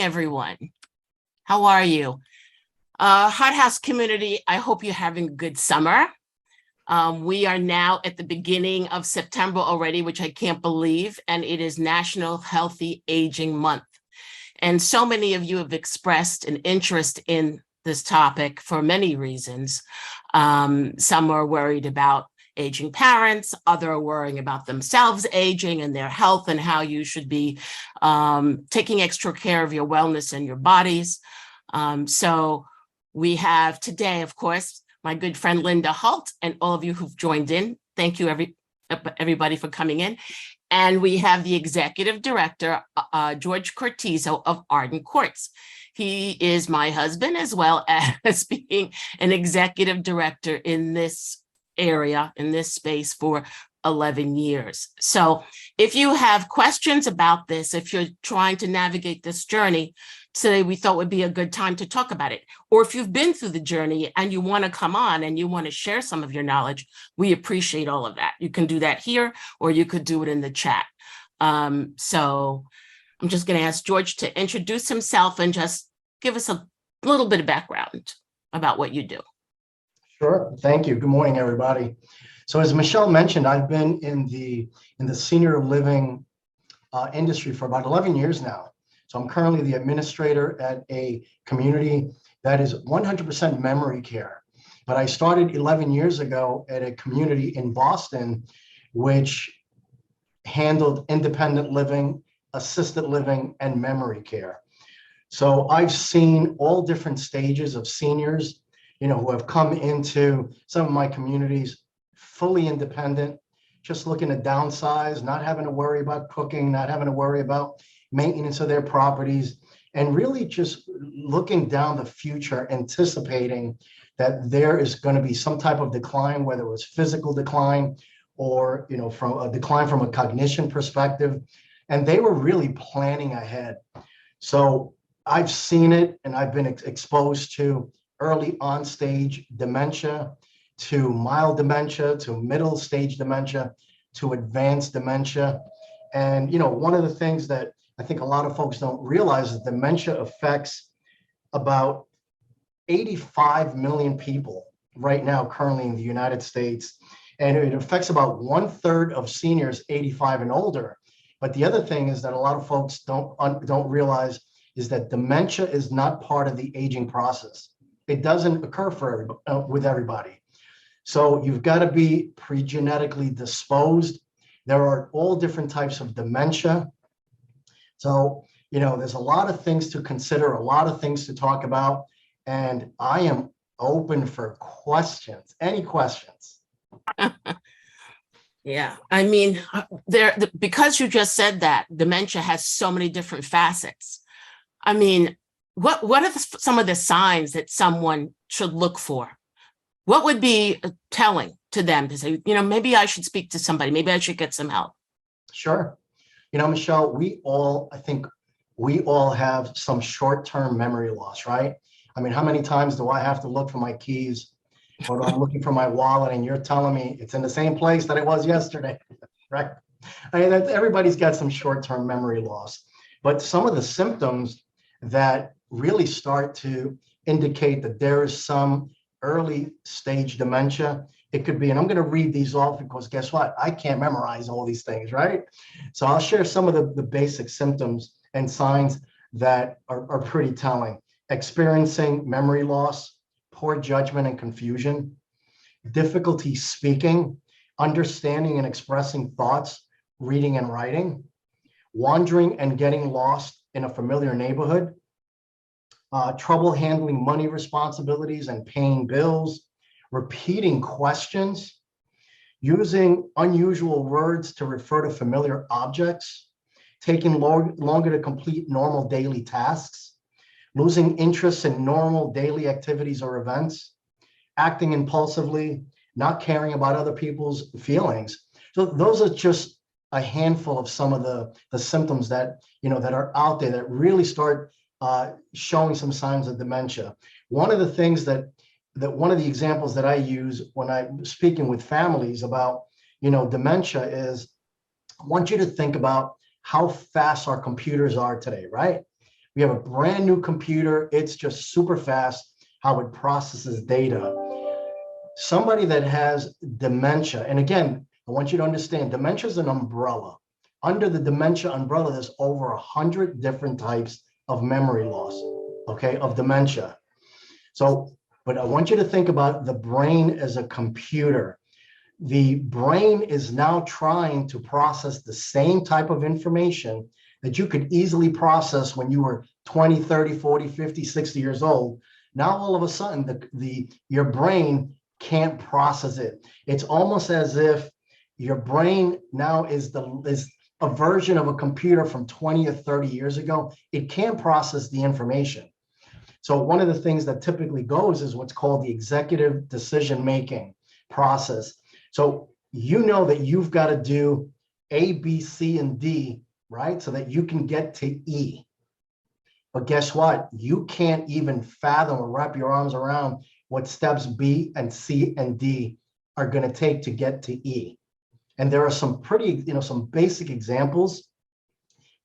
Everyone. How are you? Hot House community, I hope you're having a good summer. We are now at the beginning of September already, which I can't believe, and it is National Healthy Aging Month. And so many of you have expressed an interest in this topic for many reasons. Some are worried about aging parents, others are worrying about themselves aging and their health and how you should be taking extra care of your wellness and your bodies. So we have today, of course, my good friend Linda Holt and all of you who've joined in. Thank you, everybody, for coming in. And we have the executive director, Jorge Cortizo of Arden Courts. He is my husband, as well as being an executive director in this area, in this space for 11 years. So if you have questions about this, if you're trying to navigate this journey, today we thought would be a good time to talk about it. Or if you've been through the journey and you want to come on and you want to share some of your knowledge, we appreciate all of that. You can do that here, or you could do it in the chat. So I'm just going to ask George to introduce himself and just give us a little bit of background about what you do. Sure. Thank you. Good morning, everybody. So as Michelle mentioned, I've been in the senior living industry for about 11 years now. So I'm currently the administrator at a community that is 100% memory care. But I started 11 years ago at a community in Boston, which handled independent living, assisted living, and memory care. So I've seen all different stages of seniors, who have come into some of my communities fully independent, just looking to downsize, not having to worry about cooking, not having to worry about maintenance of their properties, and really just looking down the future, anticipating that there is going to be some type of decline, whether it was physical decline or, from a decline from a cognition perspective. And they were really planning ahead. So I've seen it, and I've been exposed to early on stage dementia, to mild dementia, to middle stage dementia, to advanced dementia. And, one of the things that I think a lot of folks don't realize is dementia affects about 85 million people right now, currently in the United States. And it affects about 1/3 of seniors 85 and older. But the other thing is that a lot of folks don't realize is that dementia is not part of the aging process. It doesn't occur with everybody. So you've got to be pre-genetically disposed. There are all different types of dementia. So, there's a lot of things to consider, a lot of things to talk about, and I am open for questions. Any questions? Yeah, I mean, because you just said that dementia has so many different facets. I mean, what are some of the signs that someone should look for? What would be telling to them to say, maybe I should speak to somebody, maybe I should get some help? Sure. Michelle, I think we all have some short-term memory loss, right? I mean, how many times do I have to look for my keys, or I'm looking for my wallet and you're telling me it's in the same place that it was yesterday, right? I mean, everybody's got some short-term memory loss, but some of the symptoms that really start to indicate that there is some early stage dementia. It could be, and I'm going to read these off because guess what? I can't memorize all these things, right? So I'll share some of the basic symptoms and signs that are pretty telling. Experiencing memory loss, poor judgment and confusion, difficulty speaking, understanding and expressing thoughts, reading and writing, wandering and getting lost in a familiar neighborhood, trouble handling money responsibilities and paying bills, repeating questions, using unusual words to refer to familiar objects, taking longer to complete normal daily tasks, losing interest in normal daily activities or events, acting impulsively, not caring about other people's feelings. So those are just a handful of some of the symptoms that, that are out there that really start showing some signs of dementia. One of the things that one of the examples that I use when I'm speaking with families about, dementia is I want you to think about how fast our computers are today, right? We have a brand new computer. It's just super fast how it processes data. Somebody that has dementia, and again, I want you to understand, dementia is an umbrella. Under the dementia umbrella, there's over 100 different types of memory loss, okay, of dementia. So, but I want you to think about the brain as a computer. The brain is now trying to process the same type of information that you could easily process when you were 20, 30, 40, 50, 60 years old. Now, all of a sudden, your brain can't process it. It's almost as if your brain now is a version of a computer from 20 or 30 years ago. It can't process the information. So one of the things that typically goes is what's called the executive decision-making process. So you know that you've got to do A, B, C, and D, right? So that you can get to E. But guess what? You can't even fathom or wrap your arms around what steps B and C and D are going to take to get to E. And there are some pretty, some basic examples,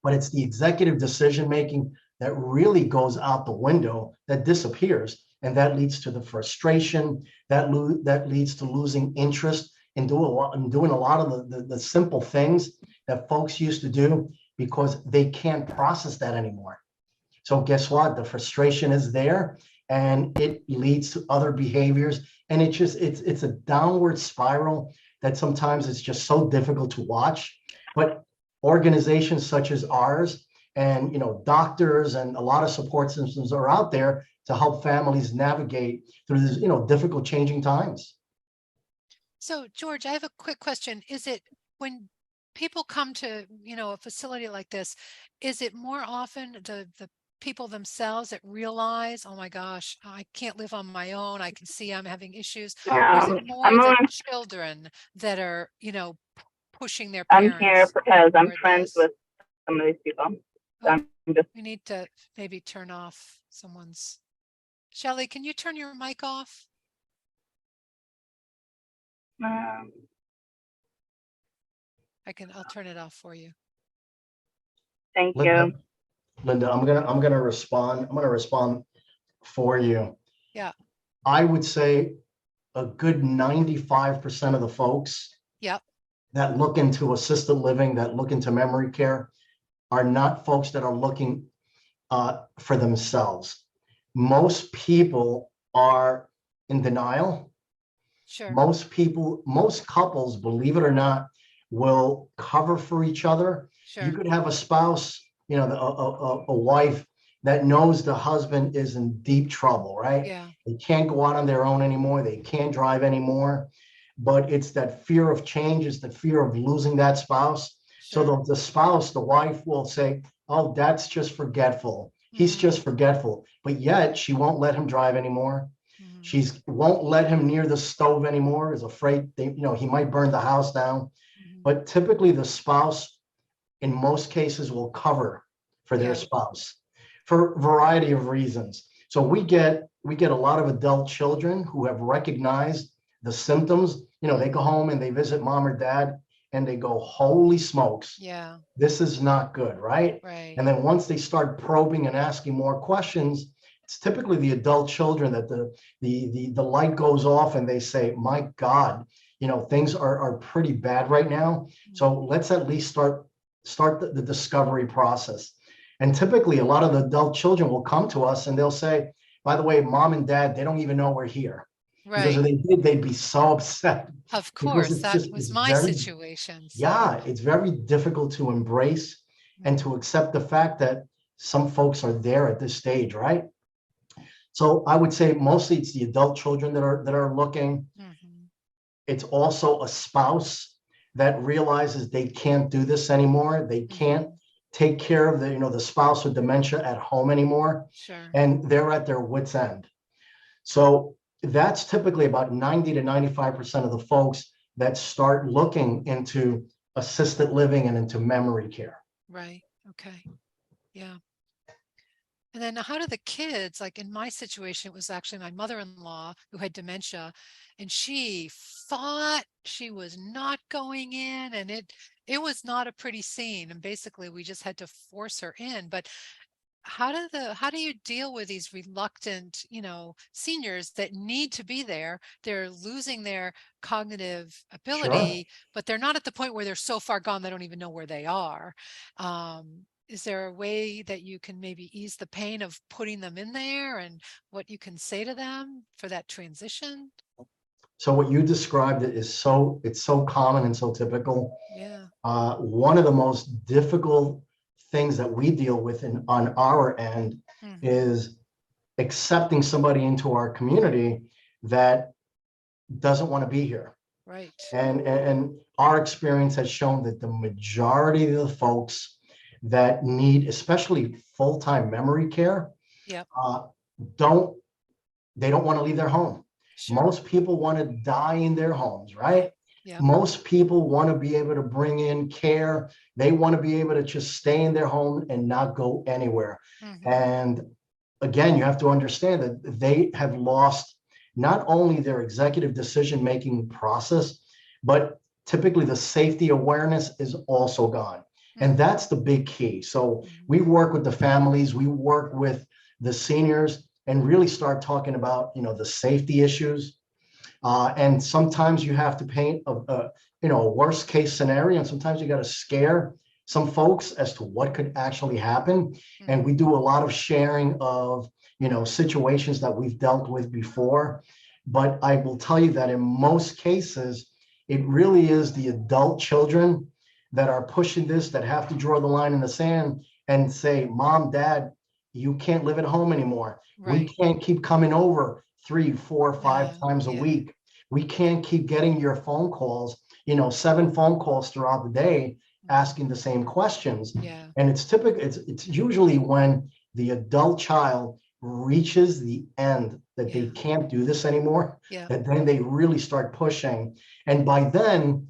but it's the executive decision-making that really goes out the window, that disappears. And that leads to the frustration, that leads to losing interest in doing a lot of the simple things that folks used to do because they can't process that anymore. So guess what? The frustration is there and it leads to other behaviors. And it's a downward spiral that sometimes it's just so difficult to watch. But organizations such as ours and doctors and a lot of support systems are out there to help families navigate through these difficult changing times. So George, I have a quick question. Is it when people come to a facility like this, is it more often the people themselves that realize, oh my gosh, I can't live on my own, I can see I'm having issues? Or is it more the children that are pushing their I'm parents? here because I'm toward friends this? with some of these people. So Oh, I'm just we need to maybe turn off someone's. Shelley, can you turn your mic off? um, I'll turn it off for you. thank Linda, you. Linda, I'm gonna respond for you. Yeah. I would say a good 95% of the folks Yep. that look into assisted living, that look into memory care, are not folks that are looking for themselves. Most people are in denial. Sure. Most couples, believe it or not, will cover for each other. Sure. You could have a spouse, a wife that knows the husband is in deep trouble, right? Yeah. They can't go out on their own anymore. They can't drive anymore. But it's that fear of change, it's the fear of losing that spouse. Sure. So the spouse, the wife will say, oh, that's just forgetful. He's just forgetful. But yet she won't let him drive anymore. She won't let him near the stove anymore, is afraid he might burn the house down. But typically the spouse, in most cases, will cover for their spouse for a variety of reasons. So we get a lot of adult children who have recognized the symptoms. They go home and they visit mom or dad and they go, holy smokes, this is not good, right? And then once they start probing and asking more questions, it's typically the adult children that the light goes off and they say, my God, things are pretty bad right now. So let's at least start the discovery process. And typically a lot of the adult children will come to us and they'll say, by the way, mom and dad, they don't even know we're here. Right. Because if they did, they'd be so upset. Of course, that was my situation. So. Yeah, it's very difficult to embrace and to accept the fact that some folks are there at this stage, right? So I would say mostly it's the adult children that are looking. It's also a spouse that realizes they can't do this anymore. They can't take care of the spouse with dementia at home anymore. Sure. And they're at their wits' end. So that's typically about 90 to 95% of the folks that start looking into assisted living and into memory care. Right. Okay. Yeah. And then how do the kids, like in my situation, it was actually my mother-in-law who had dementia, and she thought she was not going in, and it was not a pretty scene. And basically we just had to force her in. But how do you deal with these reluctant, seniors that need to be there? They're losing their cognitive Sure. ability, but they're not at the point where they're so far gone they don't even know where they are. Is there a way that you can maybe ease the pain of putting them in there, and what you can say to them for that transition? So what you described it's so common and so typical. Yeah. One of the most difficult things that we deal with on our end Mhm. is accepting somebody into our community that doesn't want to be here. Right. And our experience has shown that the majority of the folks that need, especially full-time memory care, Yep. uh, don't they don't want to leave their home. Sure. Most people want to die in their homes, right? Yep. Most people want to be able to bring in care. They want to be able to just stay in their home and not go anywhere. Mhm. And again, you have to understand that they have lost not only their executive decision-making process, but typically the safety awareness is also gone. And Mhm. that's the big key. So Mhm. we work with the families, we work with the seniors, and really start talking about, the safety issues. And sometimes you have to paint a worst case scenario, and sometimes you got to scare some folks as to what could actually happen. And we do a lot of sharing of, situations that we've dealt with before. But I will tell you that in most cases, it really is the adult children that are pushing this, that have to draw the line in the sand and say, Mom, Dad, you can't live at home anymore. We Right. can't keep coming over 3, 4, 5 Yeah. times a Yeah. week. We can't keep getting your phone calls, 7 phone calls throughout the day asking the same questions. Yeah. And it's typical, it's usually when the adult child reaches the end that they Yeah. can't do this anymore, Yeah. that then they really start pushing. And by then,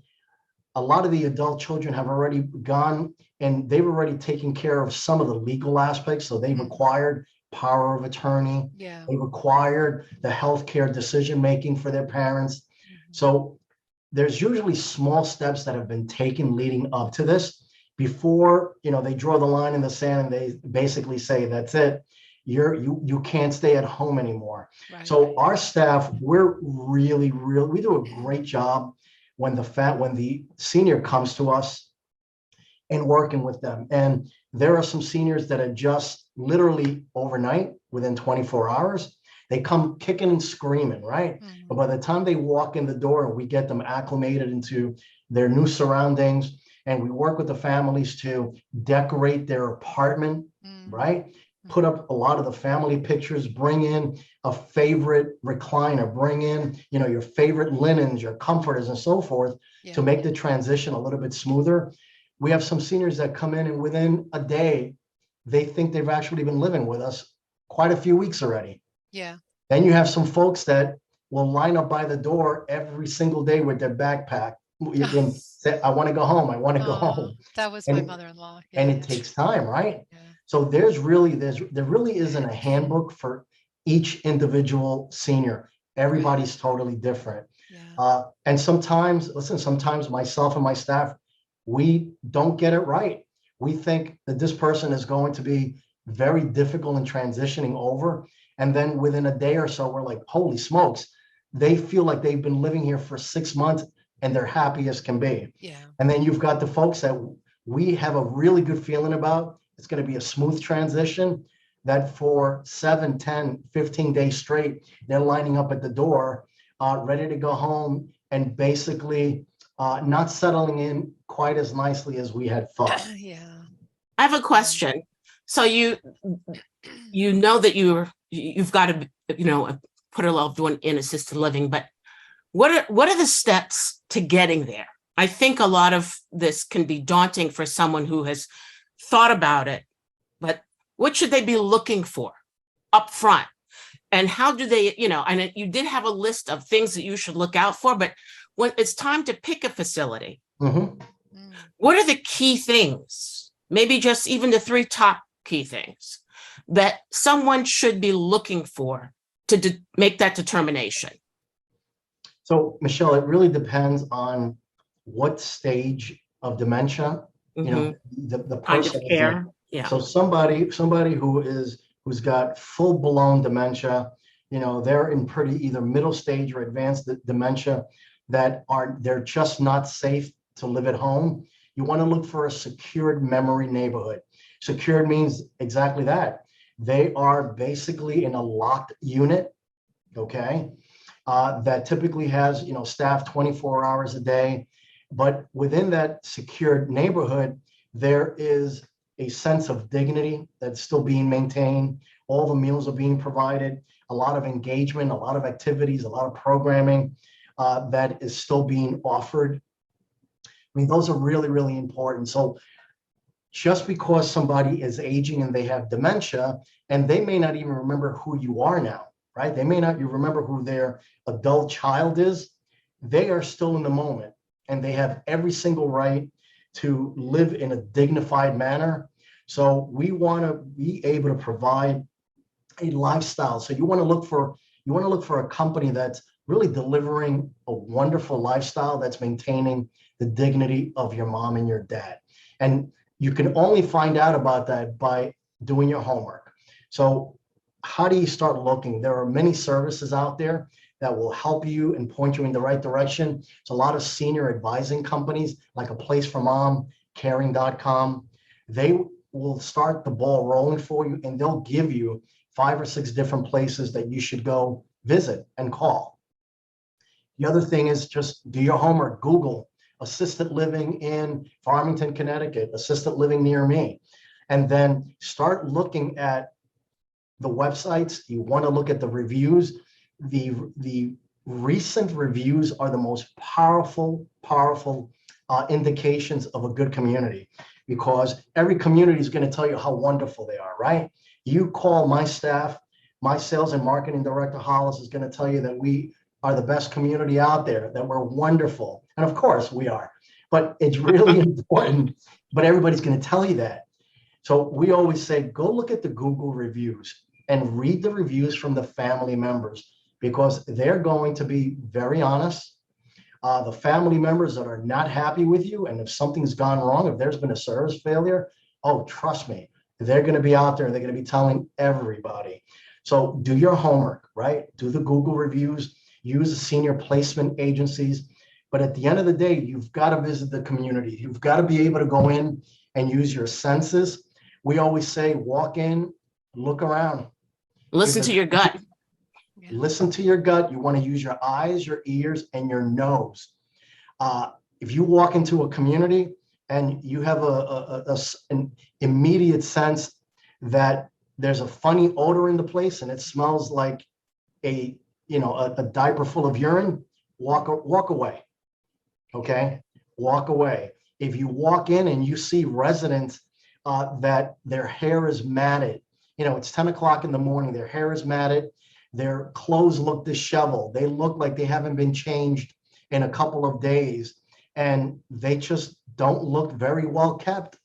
a lot of the adult children have already gone and they've already taken care of some of the legal aspects. So they've Mhm. acquired power of attorney. Yeah. They've acquired the healthcare decision-making for their parents. Mhm. So there's usually small steps that have been taken leading up to this before, they draw the line in the sand and they basically say, that's it. You can't stay at home anymore. Right. So our staff, we're really, we do a great job when the senior comes to us and working with them. And there are some seniors that are just literally overnight, within 24 hours, they come kicking and screaming, right? Mhm. But by the time they walk in the door and we get them acclimated into their new surroundings, and we work with the families to decorate their apartment, Mhm. right? Put up a lot of the family pictures, bring in a favorite recliner, bring in, your favorite linens, your comforters and so forth Yeah. to make the transition a little bit smoother. We have some seniors that come in and within a day, they think they've actually been living with us quite a few weeks already. Yeah. Then you have some folks that will line up by the door every single day with their backpack and say, I want to go home. I want to go home. That was my And mother-in-law. and Yeah. it takes time, right? Yeah. So there really isn't a handbook for each individual senior. Everybody's totally different. Yeah. And sometimes myself and my staff, we don't get it right. We think that this person is going to be very difficult in transitioning over. And then within a day or so, we're like, holy smokes, they feel like they've been living here for 6 months and they're happy as can be. Yeah. And then you've got the folks that we have a really good feeling about. It's going to be a smooth transition, that for 7, 10, 15 days straight, they're lining up at the door, ready to go home and basically not settling in quite as nicely as we had thought. Yeah. I have a question. So you know that you've got to, put a loved one in assisted living, but what are the steps to getting there? I think a lot of this can be daunting for someone who has thought about it, but what should they be looking for up front? And how do they, and you did have a list of things that you should look out for, but when it's time to pick a facility, Mhm. what are the key things? Maybe just even the 3 top key things that someone should be looking for to make that determination. So, Michelle, it really depends on what stage of dementia, Mhm. the Kind of person is in. care. Yeah. So somebody who's got full-blown dementia, they're in pretty either middle stage or advanced dementia they're just not safe to live at home. You want to look for a secured memory neighborhood. Secured means exactly that. They are basically in a locked unit, okay, that typically has, staff 24 hours a day. But within that secured neighborhood, there is a sense of dignity that's still being maintained. All the meals are being provided, a lot of engagement, a lot of activities, a lot of programming that is still being offered. I mean, those are really, really important. So just because somebody is aging and they have dementia, and they may not even remember who you are now, right? They may not you remember who their adult child is. They are still in the moment, and they have every single right to live in a dignified manner. So we want to be able to provide a lifestyle. So you want to look for a company that's really delivering a wonderful lifestyle that's maintaining the dignity of your mom and your dad. And you can only find out about that by doing your homework. So how do you start looking? There are many services out there that will help you and point you in the right direction. It's a lot of senior advising companies like A Place for Mom, caring.com. They will start the ball rolling for you, and they'll give you 5 or 6 different places that you should go visit and call. The other thing is just do your homework. Google assisted living in Farmington, Connecticut, assisted living near me. And then start looking at the websites. You want to look at the reviews. The recent reviews are the most powerful indications of a good community, because every community is going to tell you how wonderful they are, right? You call my staff, my sales and marketing director, Hollis, is going to tell you that we are the best community out there, that we're wonderful. And of course we are, but it's really important, but everybody's going to tell you that. So we always say, go look at the Google reviews and read the reviews from the family members, because they're going to be very honest. The family members that are not happy with you, and if something's gone wrong, if there's been a service failure, oh, trust me, they're going to be out there. They're going to be telling everybody. So do your homework, right? Do the Google reviews, use the senior placement agencies. But at the end of the day, you've got to visit the community. You've got to be able to go in and use your senses. We always say, walk in, look around. Listen to your gut. Yeah. Listen to your gut. You want to use your eyes, your ears, and your nose. If you walk into a community and you have an immediate sense that there's a funny odor in the place and it smells like a diaper full of urine, walk away. Okay, walk away. If you walk in and you see residents that their hair is matted, it's 10 o'clock in the morning, their hair is matted, their clothes look disheveled, they look like they haven't been changed in a couple of days, and they just don't look very well kept,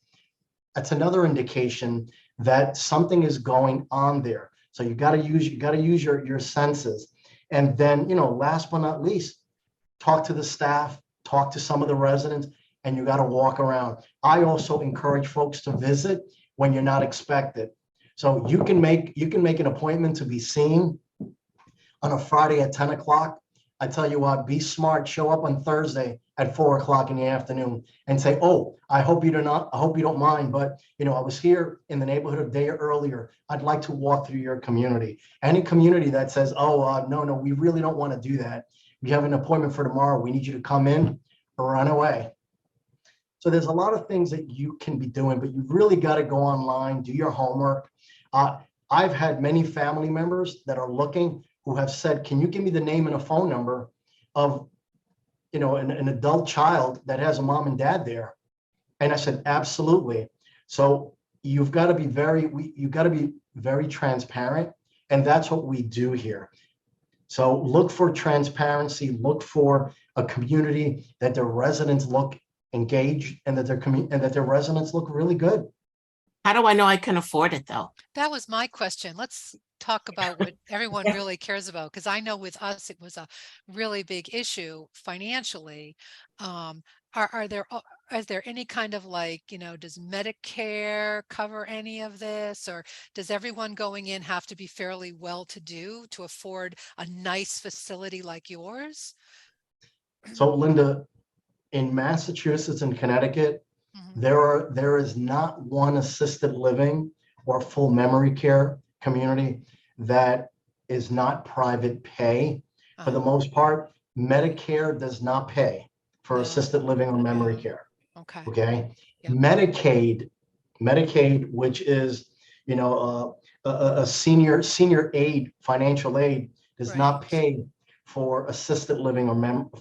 that's another indication that something is going on there. So you got to use your senses. And then, last but not least, talk to the staff, talk to some of the residents, and you got to walk around. I also encourage folks to visit when you're not expected. So you can make an appointment to be seen on a Friday at 10 o'clock. I tell you what, be smart, show up on Thursday at 4 o'clock in the afternoon and say, oh, I hope you don't mind, but I was here in the neighborhood a day earlier. I'd like to walk through your community. Any community that says, oh, no, we really don't want to do that. We have an appointment for tomorrow. We need you to come in or run away. So there's a lot of things that you can be doing, but you've really got to go online, do your homework. I've had many family members that are looking who have said, can you give me the name and a phone number of an adult child that has a mom and dad there? And I said, absolutely. So you've got to be very transparent. And that's what we do here. So look for transparency, look for a community that their residents look engaged and that their residents look really good. How do I know I can afford it though? That was my question. Let's talk about what everyone really cares about, because I know with us it was a really big issue financially. Are there is there any kind of like, does Medicare cover any of this, or does everyone going in have to be fairly well-to-do to afford a nice facility like yours? So Linda, in Massachusetts and Connecticut, Mhm. there is not one assisted living or full memory care community that is not private pay. For the most part, Medicare does not pay for No. assisted living or memory Yeah. care. Okay. Okay. Yep. Medicaid, which is, a senior aid, financial aid, does not Right. pay for assisted living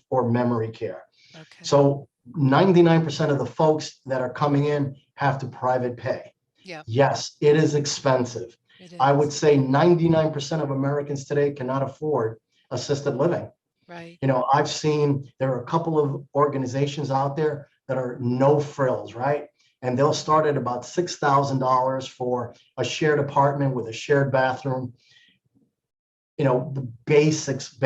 or memory care. Okay. So 99% of the folks that are coming in have to private pay. Yep. Yes, it is expensive. It I would is. say 99% of Americans today cannot afford assisted living. Right. I've seen there are a couple of organizations out there that are no frills, right? And they'll start at about $6,000 for a shared apartment with a shared bathroom, the basics.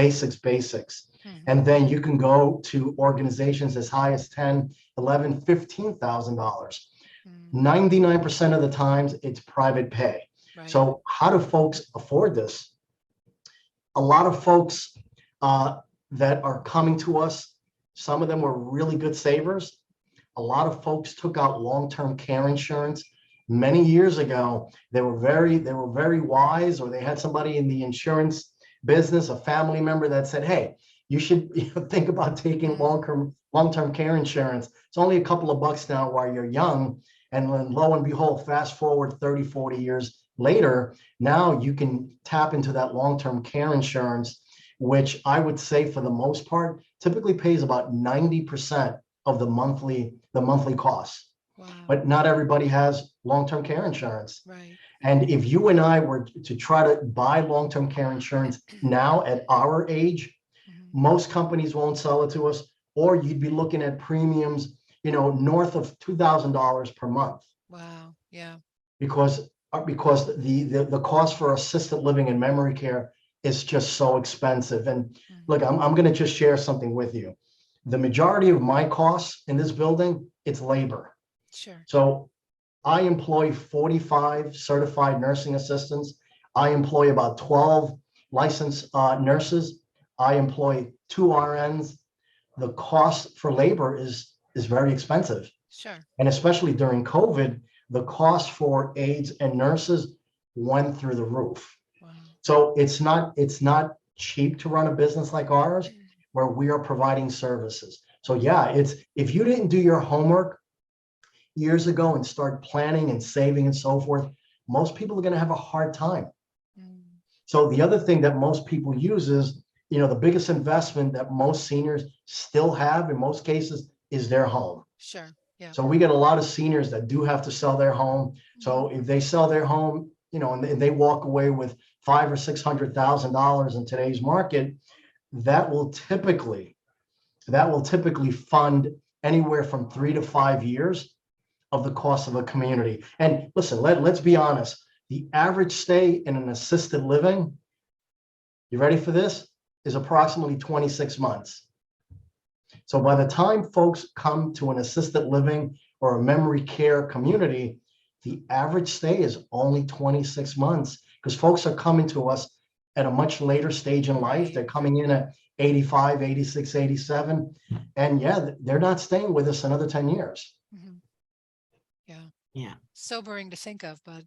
Mhm. And then you can go to organizations as high as 10, 11, $15,000. Mm. 99% of the times it's private pay. Right. So how do folks afford this? A lot of folks that are coming to us, some of them were really good savers. A lot of folks took out long-term care insurance many years ago. They were very wise, or they had somebody in the insurance business, a family member that said, hey, you should think about taking long-term care insurance. It's only a couple of bucks now while you're young. And then lo and behold, fast forward 30, 40 years later, now you can tap into that long-term care insurance, which I would say for the most part typically pays about 90% of the monthly costs. Wow. But not everybody has long-term care insurance. Right. And if you and I were to try to buy long-term care insurance now at our age, most companies won't sell it to us, or you'd be looking at premiums, north of $2,000 per month. Wow. Yeah. Because the cost for assisted living and memory care is just so expensive. And look, I'm going to just share something with you. The majority of my costs in this building, it's labor. Sure. So I employ 45 certified nursing assistants. I employ about 12 licensed nurses. I employ 2 RNs. The cost for labor is very expensive. Sure. And especially during COVID, the cost for aides and nurses went through the roof. Wow. So it's not cheap to run a business like ours, where we are providing services. So yeah, if you didn't do your homework years ago and start planning and saving and so forth, most people are going to have a hard time. So the other thing that most people use is, the biggest investment that most seniors still have in most cases is their home. Sure. Yeah. So we get a lot of seniors that do have to sell their home. So if they sell their home, and they walk away with $500,000 or $600,000 in today's market, that will typically fund anywhere from 3 to 5 years of the cost of a community. And listen, let's be honest. The average stay in an assisted living, you ready for this, is approximately 26 months. So by the time folks come to an assisted living or a memory care community, the average stay is only 26 months, because folks are coming to us at a much later stage in life. They're coming in at 85, 86, 87. And yeah, they're not staying with us another 10 years. Yeah. Yeah. Sobering to think of, but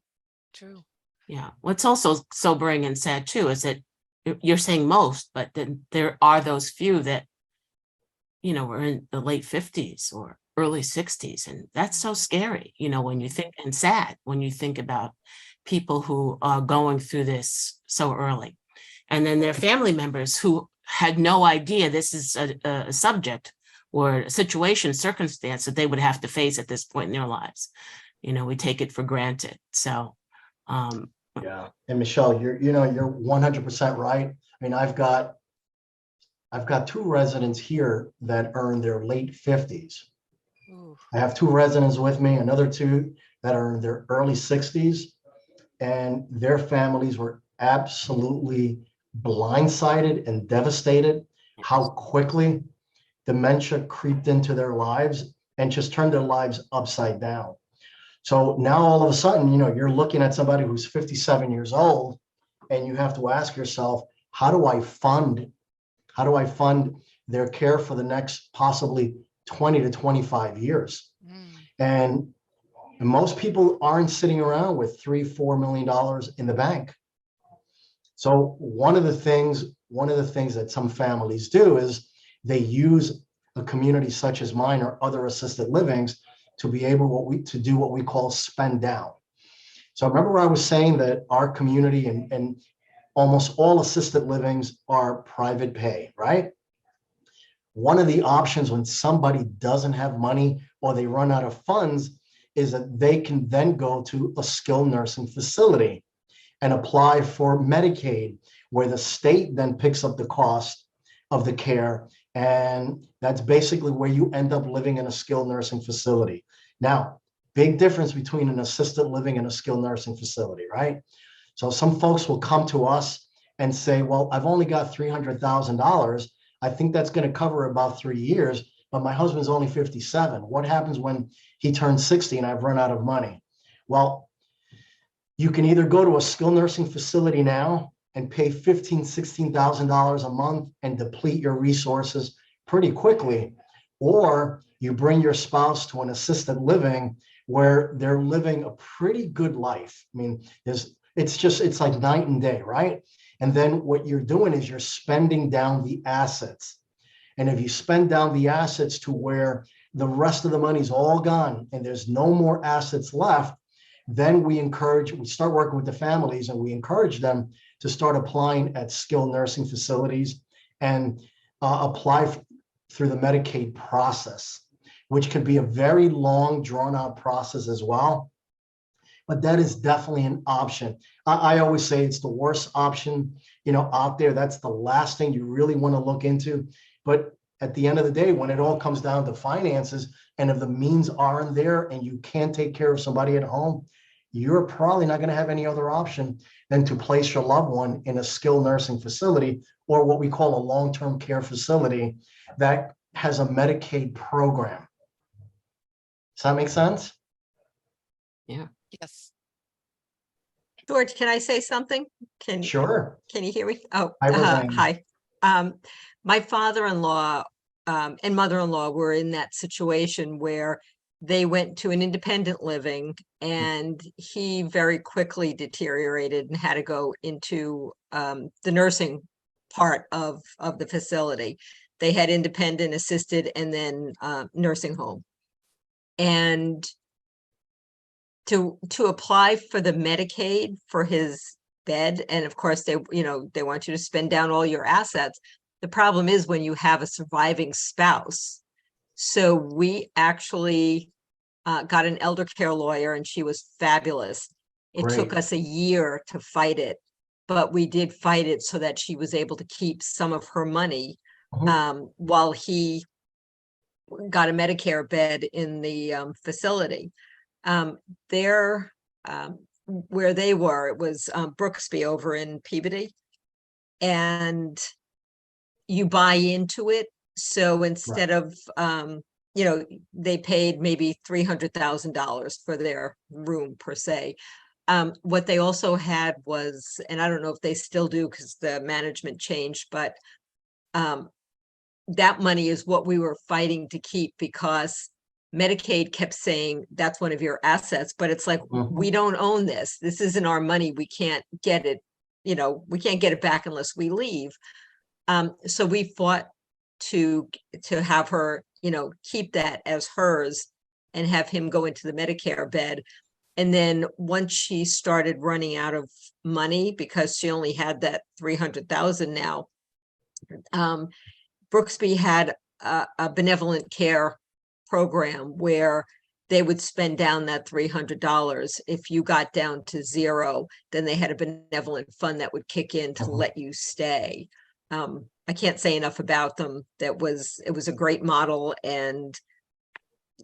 true. Yeah. What's also sobering and sad too is that you're saying most, but then there are those few that, were in the late 50s or early 60s. And that's so scary, when you think, and sad when you think about people who are going through this so early. And then their family members who had no idea this is a subject or a circumstance that they would have to face at this point in their lives. We take it for granted. So, yeah. And Michelle, you're 100% right. I mean, I've got 2 residents here that are in their late 50s. Ooh. I have 2 residents with me, another 2 that are in their early 60s, and their families were absolutely blindsided and devastated how quickly dementia creeped into their lives and just turn their lives upside down. So now all of a sudden, you're looking at somebody who's 57 years old, and you have to ask yourself, how do I fund their care for the next possibly 20 to 25 years? And most people aren't sitting around with $3-4 million in the bank. So one of the things that some families do is they use a community such as mine or other assisted livings to be able to do what we call spend down. So remember I was saying that our community and almost all assisted livings are private pay, right? One of the options when somebody doesn't have money or they run out of funds is that they can then go to a skilled nursing facility and apply for Medicaid, where the state then picks up the cost of the care. And that's basically where you end up living in a skilled nursing facility. Now, big difference between an assisted living and a skilled nursing facility, right? So some folks will come to us and say, well, I've only got $300,000. I think that's going to cover about 3 years, but my husband's only 57. What happens when he turns 60 and I've run out of money? Well, you can either go to a skilled nursing facility now and pay $15,000, $16,000 a month and deplete your resources pretty quickly, or you bring your spouse to an assisted living where they're living a pretty good life. I mean, it's like night and day, right? And then what you're doing is you're spending down the assets. And if you spend down the assets to where the rest of the money's all gone and there's no more assets left, then we start working with the families and we encourage them to start applying at skilled nursing facilities and apply through the Medicaid process, which can be a very long, drawn out process as well. But that is definitely an option. I always say it's the worst option, out there. That's the last thing you really want to look into. But at the end of the day, when it all comes down to finances, and if the means aren't there and you can't take care of somebody at home, you're probably not going to have any other option than to place your loved one in a skilled nursing facility or what we call a long-term care facility that has a Medicaid program. Does that make sense? Yeah. Yes. George, can I say something? Sure. Can you hear me? Oh, Hi, Roseanne. hi. My father-in-law and mother-in-law were in that situation where they went to an independent living and he very quickly deteriorated and had to go into the nursing part of the facility. They had independent, assisted, and then nursing home. And to apply for the Medicaid for his bed, and of course they want you to spend down all your assets. The problem is when you have a surviving spouse. So we actually got an elder care lawyer and she was fabulous. It took us a year to fight it, but we did fight it so that she was able to keep some of her money while he got a Medicare bed in the facility. Where they were, it was Brooksby over in Peabody, and you buy into it. So instead of they paid maybe $300,000 for their room per se. What they also had was, and I don't know if they still do because the management changed, but that money is what we were fighting to keep because Medicaid kept saying that's one of your assets, but it's like, we don't own this. This isn't our money. We can't get it. We can't get it back unless we leave. So we fought to have her, keep that as hers and have him go into the Medicare bed. And then once she started running out of money because she only had that 300,000 now, Brooksby had a benevolent care program where they would spend down that $300. If you got down to zero, then they had a benevolent fund that would kick in to let you stay. I can't say enough about them. It was a great model, and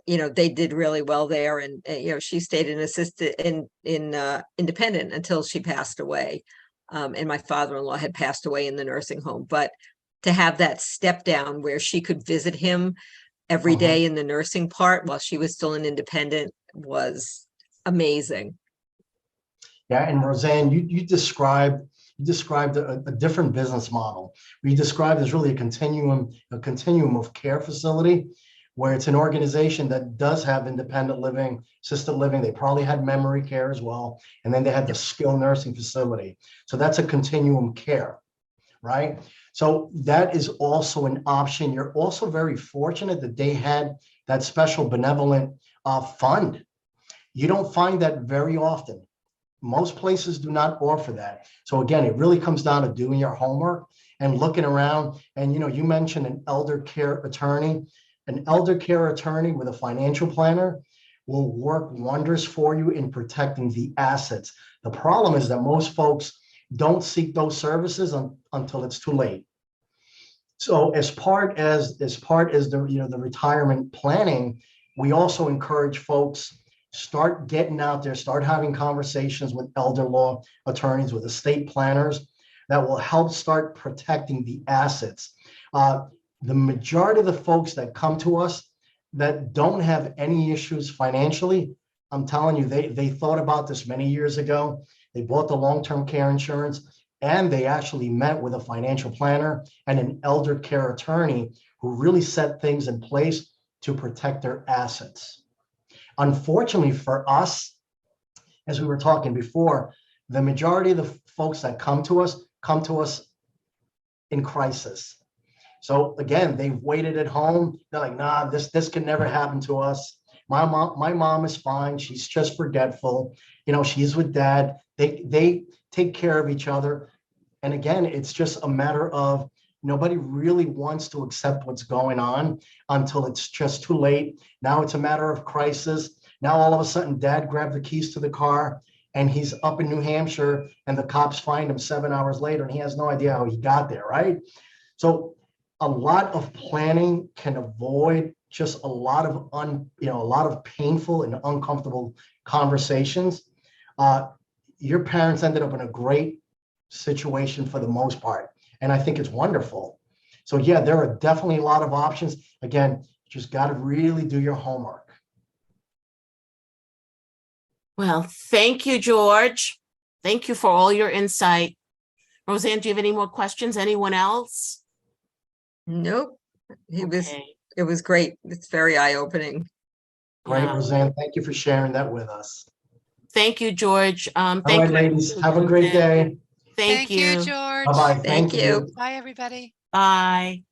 they did really well there. And she stayed in independent until she passed away. And my father-in-law had passed away in the nursing home. But to have that step down where she could visit him every Mhm. day in the nursing part while she was still an independent was amazing. Yeah, and Roseanne, you described a different business model. We described as really a continuum of care facility, where it's an organization that does have independent living, assisted living. They probably had memory care as well, and then they had the skilled nursing facility. So that's a continuum care, right? So that is also an option. You're also very fortunate that they had that special benevolent fund. You don't find that very often. Most places do not offer that. So again, it really comes down to doing your homework and looking around. And you mentioned an elder care attorney. An elder care attorney with a financial planner will work wonders for you in protecting the assets. The problem is that most folks don't seek those services until it's too late. So as part as the retirement planning, we also encourage folks start getting out there, start having conversations with elder law attorneys, with estate planners that will help start protecting the assets. The majority of the folks that come to us that don't have any issues financially, I'm telling you, they thought about this many years ago. They bought the long-term care insurance, and they actually met with a financial planner and an elder care attorney who really set things in place to protect their assets. Unfortunately for us, as we were talking before, the majority of the folks that come to us in crisis. So again, they've waited at home. They're like, nah, this can never happen to us. My mom is fine. She's just forgetful. She's with dad. They take care of each other. And again, it's just a matter of nobody really wants to accept what's going on until it's just too late. Now it's a matter of crisis. Now all of a sudden, dad grabbed the keys to the car and he's up in New Hampshire, and the cops find him 7 hours later, and he has no idea how he got there, right? So a lot of planning can avoid just a lot of painful and uncomfortable conversations. Your parents ended up in a great situation for the most part, and I think it's wonderful. So yeah, there are definitely a lot of options. Again, you just got to really do your homework. Well, thank you, George. Thank you for all your insight. Roseanne, do you have any more questions? Anyone else? Nope. Okay. It was great. It's very eye-opening. Great, Yeah. Roseanne. Thank you for sharing that with us. Thank you, George. All Thank right, you. ladies, have a great day. Thank you. George. Bye-bye. Thank you. Bye, everybody. Bye.